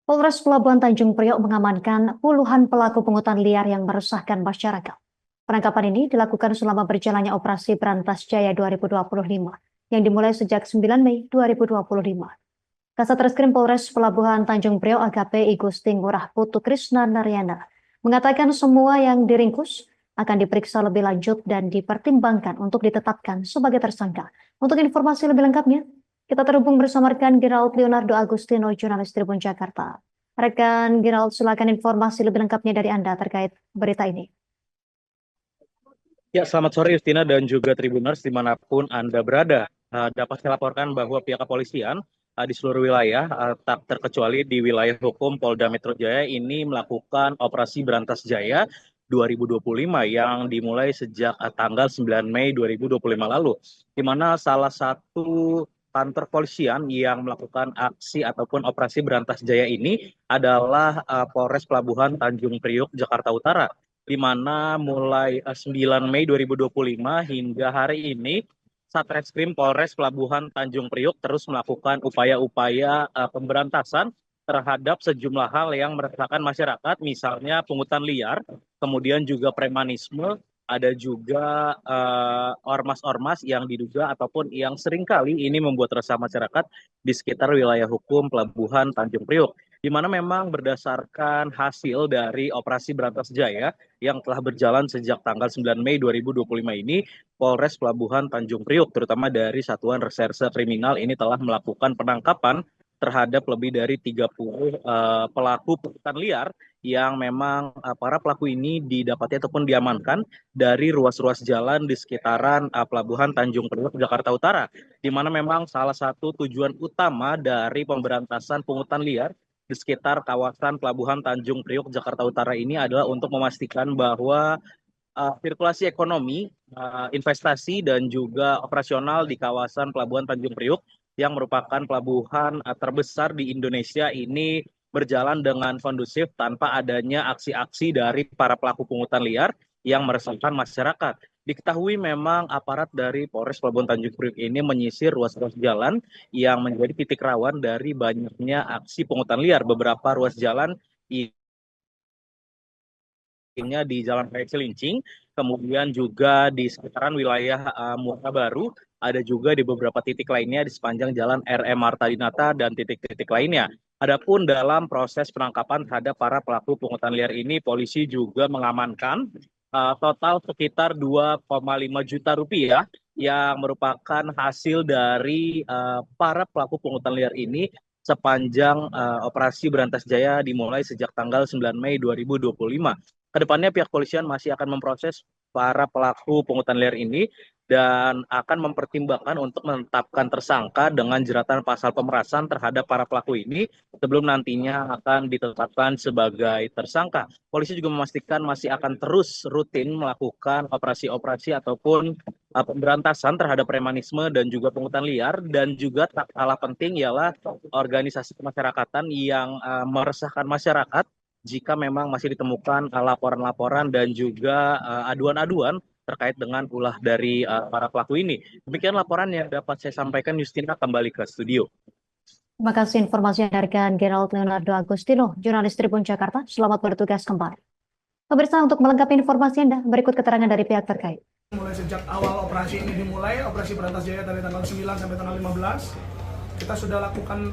Polres Pelabuhan Tanjung Priok mengamankan puluhan pelaku pungutan liar yang meresahkan masyarakat. Penangkapan ini dilakukan selama berjalannya Operasi Berantas Jaya 2025 yang dimulai sejak 9 Mei 2025. Kasat Reskrim Polres Pelabuhan Tanjung Priok AKP Igusti Ngurah Putu Krisna Naryana mengatakan semua yang diringkus akan diperiksa lebih lanjut dan dipertimbangkan untuk ditetapkan sebagai tersangka. Untuk informasi lebih lengkapnya, kita terhubung bersama rekan Gerald Leonardo Agustino, jurnalis Tribun Jakarta. Rekan Gerald, silakan informasi lebih lengkapnya dari Anda terkait berita ini. Ya, selamat sore Justina dan juga Tribuners dimanapun Anda berada. Dapat saya laporkan bahwa pihak kepolisian di seluruh wilayah, tak terkecuali di wilayah hukum Polda Metro Jaya ini melakukan Operasi Berantas Jaya 2025 yang dimulai sejak tanggal 9 Mei 2025 lalu, di mana salah satu kantor polisian yang melakukan aksi ataupun Operasi Berantas Jaya ini adalah Polres Pelabuhan Tanjung Priok, Jakarta Utara, di mana mulai 9 Mei 2025 hingga hari ini Satreskrim Polres Pelabuhan Tanjung Priok terus melakukan upaya-upaya pemberantasan terhadap sejumlah hal yang meresahkan masyarakat, misalnya pungutan liar, kemudian juga premanisme, ada juga ormas-ormas yang diduga ataupun yang seringkali ini membuat resah masyarakat di sekitar wilayah hukum Pelabuhan Tanjung Priok, di mana memang berdasarkan hasil dari Operasi Berantas Jaya yang telah berjalan sejak tanggal 9 Mei 2025 ini, Polres Pelabuhan Tanjung Priok, terutama dari Satuan Reserse Kriminal ini telah melakukan penangkapan terhadap lebih dari 30 pelaku pungutan liar yang memang para pelaku ini didapati ataupun diamankan dari ruas-ruas jalan di sekitaran Pelabuhan Tanjung Priok, Jakarta Utara, di mana memang salah satu tujuan utama dari pemberantasan pungutan liar di sekitar kawasan Pelabuhan Tanjung Priok, Jakarta Utara ini adalah untuk memastikan bahwa sirkulasi ekonomi, investasi, dan juga operasional di kawasan Pelabuhan Tanjung Priok yang merupakan pelabuhan terbesar di Indonesia ini berjalan dengan kondusif tanpa adanya aksi-aksi dari para pelaku pungutan liar yang meresahkan masyarakat. Diketahui memang aparat dari Polres Pelabuhan Tanjung Priok ini menyisir ruas-ruas jalan yang menjadi titik rawan dari banyaknya aksi pungutan liar. Beberapa ruas jalan di Jalan Raya Cilincing, kemudian juga di sekitaran wilayah Muara Baru, ada juga di beberapa titik lainnya di sepanjang Jalan RM Marta Dinata dan titik-titik lainnya. Adapun dalam proses penangkapan terhadap para pelaku pungutan liar ini, polisi juga mengamankan total sekitar 2,5 juta rupiah yang merupakan hasil dari para pelaku pungutan liar ini sepanjang Operasi Berantas Jaya dimulai sejak tanggal 9 Mei 2025. Kedepannya pihak polisian masih akan memproses para pelaku pungutan liar ini dan akan mempertimbangkan untuk menetapkan tersangka dengan jeratan pasal pemerasan terhadap para pelaku ini sebelum nantinya akan ditetapkan sebagai tersangka. Polisi juga memastikan masih akan terus rutin melakukan operasi-operasi ataupun pemberantasan terhadap premanisme dan juga pungutan liar, dan juga tak kalah penting ialah organisasi kemasyarakatan yang meresahkan masyarakat jika memang masih ditemukan laporan-laporan dan juga aduan-aduan terkait dengan ulah dari para pelaku ini. Demikian laporan yang dapat saya sampaikan. Justina, kembali ke studio. Terima kasih informasi dari rekan Gerald Leonardo Agustino, jurnalis Tribun Jakarta. Selamat bertugas kembali. Pemirsa, untuk melengkapi informasi Anda, berikut keterangan dari pihak terkait. Mulai sejak awal operasi ini dimulai, Operasi Berantas Jaya dari tanggal 9 sampai tanggal 15, kita sudah lakukan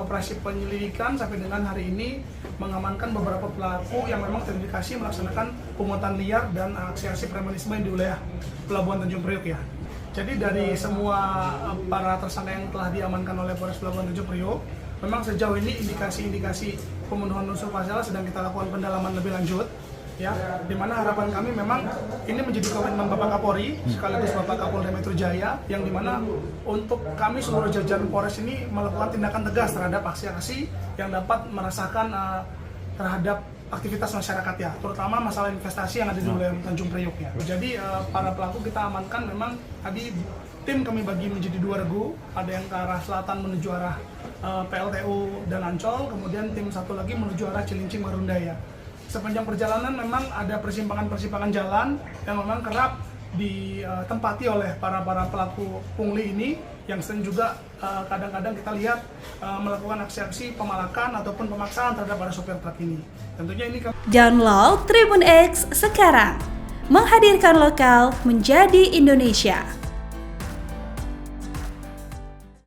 operasi penyelidikan sampai dengan hari ini, mengamankan beberapa pelaku yang memang terindikasi melaksanakan pungutan liar dan aksi-aksi premanisme di wilayah Pelabuhan Tanjung Priok ya. Jadi dari semua para tersangka yang telah diamankan oleh Polres Pelabuhan Tanjung Priok, memang sejauh ini indikasi-indikasi pemenuhan unsur pasal sedang kita lakukan pendalaman lebih lanjut. Ya, dimana harapan kami memang ini menjadi komitmen Bapak Kapolri sekaligus Bapak Kapolda Metro Jaya, yang dimana untuk kami seluruh jajaran Polres ini melakukan tindakan tegas terhadap aksi-aksi yang dapat merasakan terhadap aktivitas masyarakat ya, terutama masalah investasi yang ada di wilayah Tanjung Priok ya. Jadi para pelaku kita amankan. Memang tadi tim kami bagi menjadi 2 regu, ada yang ke arah selatan menuju arah PLTU dan Ancol, kemudian tim satu lagi menuju arah Cilincing Marunda ya. Sepanjang perjalanan memang ada persimpangan-persimpangan jalan yang memang kerap ditempati oleh para pelaku pungli ini, yang sering juga kadang-kadang kita lihat melakukan aksi-aksi pemalakan ataupun pemaksaan terhadap para sopir truk ini. Tentunya ini Download Tribun X sekarang, menghadirkan lokal menjadi Indonesia.